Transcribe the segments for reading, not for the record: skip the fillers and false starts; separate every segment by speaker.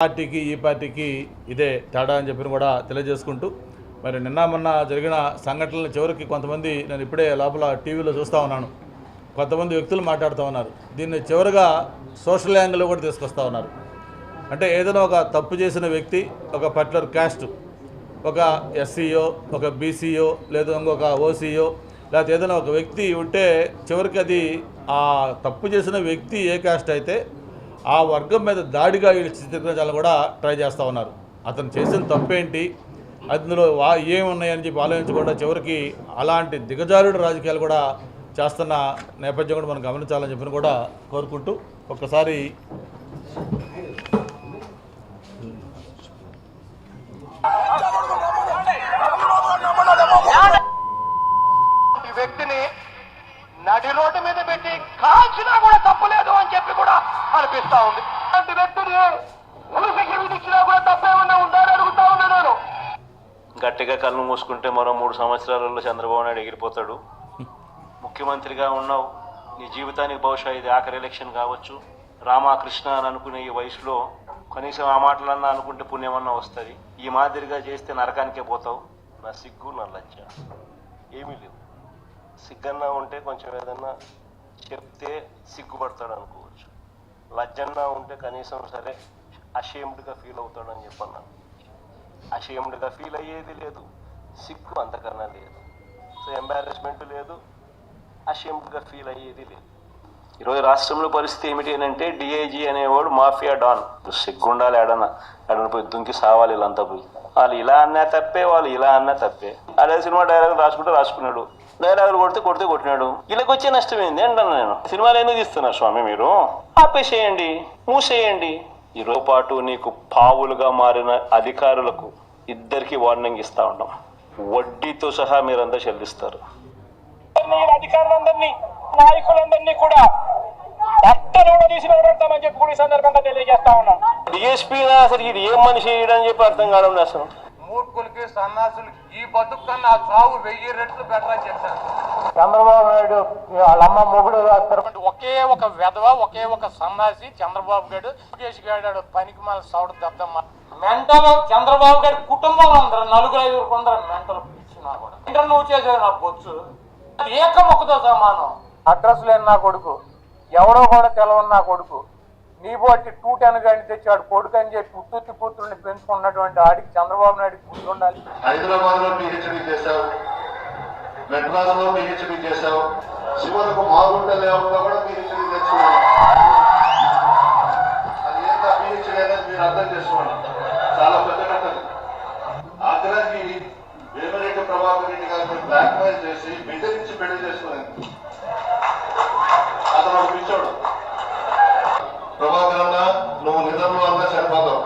Speaker 1: పార్టీకి ఈ పార్టీకి ఇదే తేడా అని చెప్పి కూడా తెలియజేసుకుంటూ మరి నిన్న మొన్న జరిగిన సంఘటనల చివరికి కొంతమంది నేను ఇప్పుడే లోపల టీవీలో చూస్తూ ఉన్నాను, కొంతమంది వ్యక్తులు మాట్లాడుతూ ఉన్నారు. దీన్ని చివరిగా సోషల్ యాంగిల్లో కూడా తీసుకొస్తూ ఉన్నారు. అంటే ఏదైనా ఒక తప్పు చేసిన వ్యక్తి, ఒక పర్టికులర్ క్యాస్ట్, ఒక ఎస్సీయో, ఒక బీసీయో, లేదా ఇంకొక ఓసీయో, లేకపోతే ఏదైనా ఒక వ్యక్తి ఉంటే చివరికి అది ఆ తప్పు చేసిన వ్యక్తి ఏ క్యాస్ట్ అయితే ఆ వర్గం మీద దాడిగా వీళ్ళు చిత్రీకరించాలని కూడా ట్రై చేస్తూ ఉన్నారు. అతను చేసిన తప్పేంటి, అందులో ఏమున్నాయని చెప్పి ఆలోచించకుండా చివరికి అలాంటి దిగజారుడు రాజకీయాలు కూడా చేస్తున్న నేపథ్యం కూడా మనం గమనించాలని చెప్పి కూడా కోరుకుంటూ ఒక్కసారి
Speaker 2: వ్యక్తిని నడి రోడ్డు మీద పెట్టి కాల్చినా కూడా తప్పలేదు అని చెప్పి కూడా అనిపిస్తా ఉంది. అలాంటి వ్యక్తిని ఇచ్చినా కూడా తప్పేమన్నా ఉందని అడుగుతా ఉన్నాను.
Speaker 3: గట్టిగా కళ్ళు మూసుకుంటే మరో 3 సంవత్సరాలలో చంద్రబాబు నాయుడు ఎగిరిపోతాడు. ముఖ్యమంత్రిగా ఉన్నావు, నీ జీవితానికి బహుశా ఇది ఆఖరి ఎలక్షన్ కావచ్చు. రామకృష్ణ అని అనుకునే ఈ వయసులో కనీసం ఆ మాటలన్నా అనుకుంటే పుణ్యమన్నా వస్తుంది. ఈ మాదిరిగా చేస్తే నరకానికే పోతావు. నా సిగ్గు, నా లజ్జ ఏమీ లేవు. సిగ్గన్నా ఉంటే కొంచెం ఏదన్నా చెప్తే సిగ్గుపడతాడు అనుకోవచ్చు. లజ్జన్నా ఉంటే కనీసం సరే అషేమ్డ్గా ఫీల్ అవుతాడని చెప్పన్నా. అషేమ్డ్గా ఫీల్ అయ్యేది లేదు, సిగ్గు అంతకన్నా లేదు. సో ఎంబారెస్మెంట్ లేదు, అషేమ్డ్గా ఫీల్ అయ్యేది లేదు. ఈరోజు రాష్ట్రంలో పరిస్థితి ఏమిటి అని అంటే డిఐజీ అనేవాడు మాఫియా డాన్. సిగ్గుండాలి, ఎడన పోయి దుంకి సావాలి. వీళ్ళంతా పోయి వాళ్ళు ఇలా అన్నా తప్పే, వాళ్ళు ఇలా అన్నా తప్పే. అదే సినిమా డైలాగ్ రాసుకున్నాడు, డైలాగులు కొడితే కొట్టినాడు. వీళ్ళకి వచ్చే నష్టం ఏంది అంటాను నేను. సినిమాలు ఎందుకు తీస్తున్నారు స్వామి మీరు? ఆపేసేయండి, మూసేయండి. ఈరోజు పాటు నీకు పావులుగా మారిన అధికారులకు ఇద్దరికి వార్నింగ్ ఇస్తా ఉన్నాం. వడ్డీతో సహా మీరంతా చెల్లిస్తారు.
Speaker 2: అధికారులందరినీ, నాయకులందరినీ కూడా బట్టలు తీసుకుని చెప్పి కూడా ఈ సందర్భంగా తెలియజేస్తా ఉన్నాను.
Speaker 3: డిఎస్పీ అసలు ఇది ఏం మనిషి అని చెప్పి అర్థం కావడం అసలు.
Speaker 2: మూర్ఖులకి, సన్నాసులకి ఈ బతుకు కన్నా ఆ చావు 1000 రెట్లు బెటర్ అని చెప్పారు
Speaker 4: చంద్రబాబు నాయుడు. వాళ్ళమ్మ మొగుడు
Speaker 2: ఒకే ఒక వెధవ, ఒకే ఒక సన్నాసి చంద్రబాబు గారు. లోకేష్ గారు పనికి మన సౌడు దద్దమ్మ మెంటల్. చంద్రబాబు గారి కుటుంబం అందరూ 4-5 కొందరు మెంటల్ ఇచ్చినా కూడా నువ్వు చేసేది నా బొచ్చు ఏకముఖతో సమానం.
Speaker 4: అడ్రస్ లేని నా కొడుకు, ఎవరో కూడా తెలవని నా కొడుకు, నీ బట్టి 210 గాడిని తెచ్చాడు కొడుకు అని చెప్పి ఉత్తుత్తి పుత్రుల్ని పెంచుకున్నటువంటి ఆడికి చంద్రబాబు నాయుడికి గుర్తు ఉండాలి.
Speaker 5: హైదరాబాద్ లో పిహెచ్డీ చేశావు, మెడ్రాస్ లో పిహెచ్డీ చేశావు, చివరకు మాగుంట లేఅవుట్ లో కూడా పిహెచ్డీ తెచ్చుకున్నావు. అది ఎంత పిహెచ్డీ అనేది మీరు అర్థం చేసుకోండి, చాలా పెద్ద కథలు. ఆఖరానికి వేమిరెడ్డి ప్రభాకర్ రెడ్డి గారిని బ్లాక్ మెయిల్ చేసి బెదిరించి పెళ్లి చేసుకునేది. అతను ఒక పిచ్చోడు. ప్రభాకర్ అన్నా, నువ్వు నిజంలో అన్నా చనిపోతావు,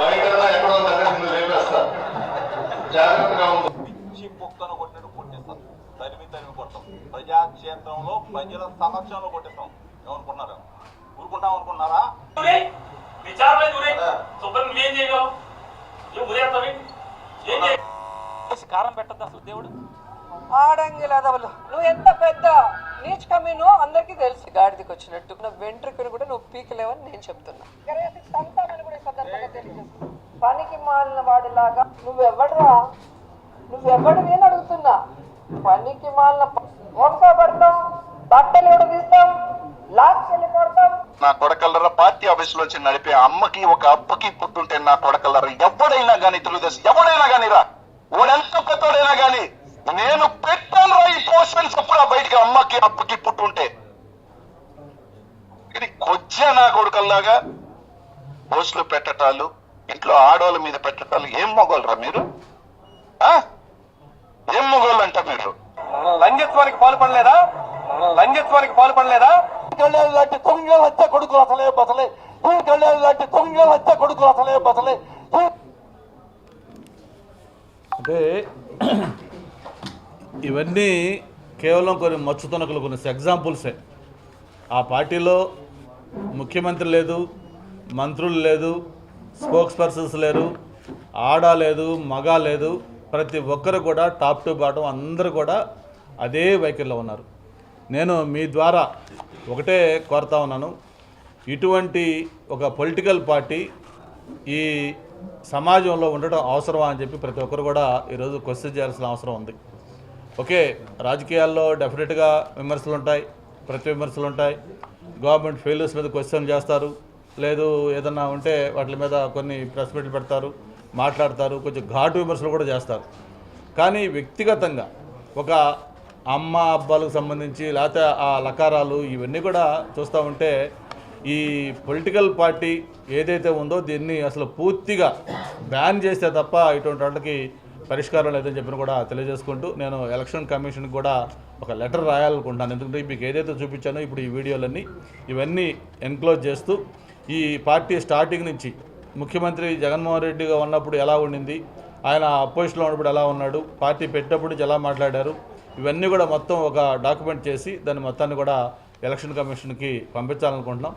Speaker 5: బయటన్నా ఎక్కడో దగ్గర నిన్ను లేపేస్తా, జాగ్రత్తగా ఉంది.
Speaker 6: పిచ్చి కుక్కను కొట్టినట్టు కొట్టేస్తాం, తరిమి కొడతాం. ప్రజాక్షేత్రంలో ప్రజల సమక్షంలో కొట్టేస్తాం. ఏమనుకున్నారా? ఊరుకుంటాం అనుకున్నారా?
Speaker 2: కారం పెట్టద్దు అసలు దేవుడు.
Speaker 7: ఆడంగి లేదవలు నువ్వు ఎంత పెద్ద నీచ్ కమీనో అందరికీ తెలుసు. గాడిదికి వచ్చినట్టు నా వెంట్రుకను కూడా నువ్వు పీకలేవని నేను చెప్తున్నా. పనికి మాలిన వాడిలాగా నువ్వెవడరా, నువ్వెవడు నేను అడుగుతున్నా. పనికి మాలిన వంక పడతాం, బట్టలు ఎవడు తీస్తాం, లాక్స్ వెళ్ళి కొడతాం.
Speaker 5: నా కొడకల్లర పార్టీ ఆఫీస్ లో వచ్చి నడిపే అమ్మకి ఒక అబ్బకి పుట్టుంటే నా కొడకల్లర ఎవడైనా గానీ, తెలుగుదేశం ఎవడైనా గానీ రా, వాడెంత పెద్దోడైనా గానీ, నేను పెట్టాను ఈ పోస్టులు చెప్పురా బయటికి. అమ్మకి అప్పకి పుట్టుంటే ఇది కొచ్చే నా కొడుకల్లాగా పోస్టులు పెట్టటాలు, ఇంట్లో ఆడవాళ్ళ మీద పెట్టటాలు. ఏం మొగోళ్ళరా మీరు? ఏం మొగోళ్ళు అంట మీరు?
Speaker 2: లంజత్వానికి పాల్పడలేదా? లంజత్వానికి పాల్పడలేదా?
Speaker 4: లాంటి తొంగ వచ్చే కొడుకులు అసలే బసలే, లాంటి తొంగ వచ్చే కొడుకులు అసలే బసలే.
Speaker 1: అంటే ఇవన్నీ కేవలం కొన్ని మచ్చుతునకలు, కొన్ని ఎగ్జాంపుల్సే. ఆ పార్టీలో ముఖ్యమంత్రి లేదు, మంత్రులు లేదు, స్పోక్స్ పర్సన్స్ లేరు, ఆడ లేదు, మగ లేదు. ప్రతి ఒక్కరు కూడా టాప్ టు బాటం అందరూ కూడా అదే వైఖరిలో ఉన్నారు. నేను మీ ద్వారా ఒకటే కోరుతా ఉన్నాను, ఇటువంటి ఒక పొలిటికల్ పార్టీ ఈ సమాజంలో ఉండటం అవసరమా అని చెప్పి ప్రతి ఒక్కరు కూడా ఈరోజు క్వశ్చన్ చేయాల్సిన అవసరం ఉంది. ఓకే, రాజకీయాల్లో డెఫినెట్గా విమర్శలు ఉంటాయి, ప్రతి విమర్శలు ఉంటాయి. గవర్నమెంట్ ఫెయిల్యూర్స్ మీద క్వశ్చన్ చేస్తారు, లేదు ఏదన్నా ఉంటే వాటి మీద కొన్ని ప్రెస్ మీట్లు పెడతారు, మాట్లాడతారు, కొంచెం ఘాటు విమర్శలు కూడా చేస్తారు. కానీ వ్యక్తిగతంగా ఒక అమ్మ అబ్బాలకు సంబంధించి లేకపోతే ఆ లకారాలు ఇవన్నీ కూడా చూస్తూ ఉంటే ఈ పొలిటికల్ పార్టీ ఏదైతే ఉందో దీన్ని అసలు పూర్తిగా బ్యాన్ చేస్తే తప్ప ఇటువంటి వాటికి పరిష్కారం లేదని చెప్పిన కూడా తెలియజేసుకుంటూ నేను ఎలక్షన్ కమిషన్కి కూడా ఒక లెటర్ రాయాలనుకుంటున్నాను. ఎందుకంటే మీకు ఏదైతే చూపించానో ఇప్పుడు ఈ వీడియోలన్నీ ఇవన్నీ ఎన్క్లోజ్ చేస్తూ ఈ పార్టీ స్టార్టింగ్ నుంచి ముఖ్యమంత్రి జగన్మోహన్ రెడ్డిగా ఉన్నప్పుడు ఎలా ఉండింది, ఆయన అపోజిషన్లో ఉన్నప్పుడు ఎలా ఉన్నాడు, పార్టీ పెట్టినప్పుడు నుంచి ఎలా మాట్లాడారు, ఇవన్నీ కూడా మొత్తం ఒక డాక్యుమెంట్ చేసి దాన్ని మొత్తాన్ని కూడా ఎలక్షన్ కమిషన్కి పంపించాలనుకుంటున్నాం.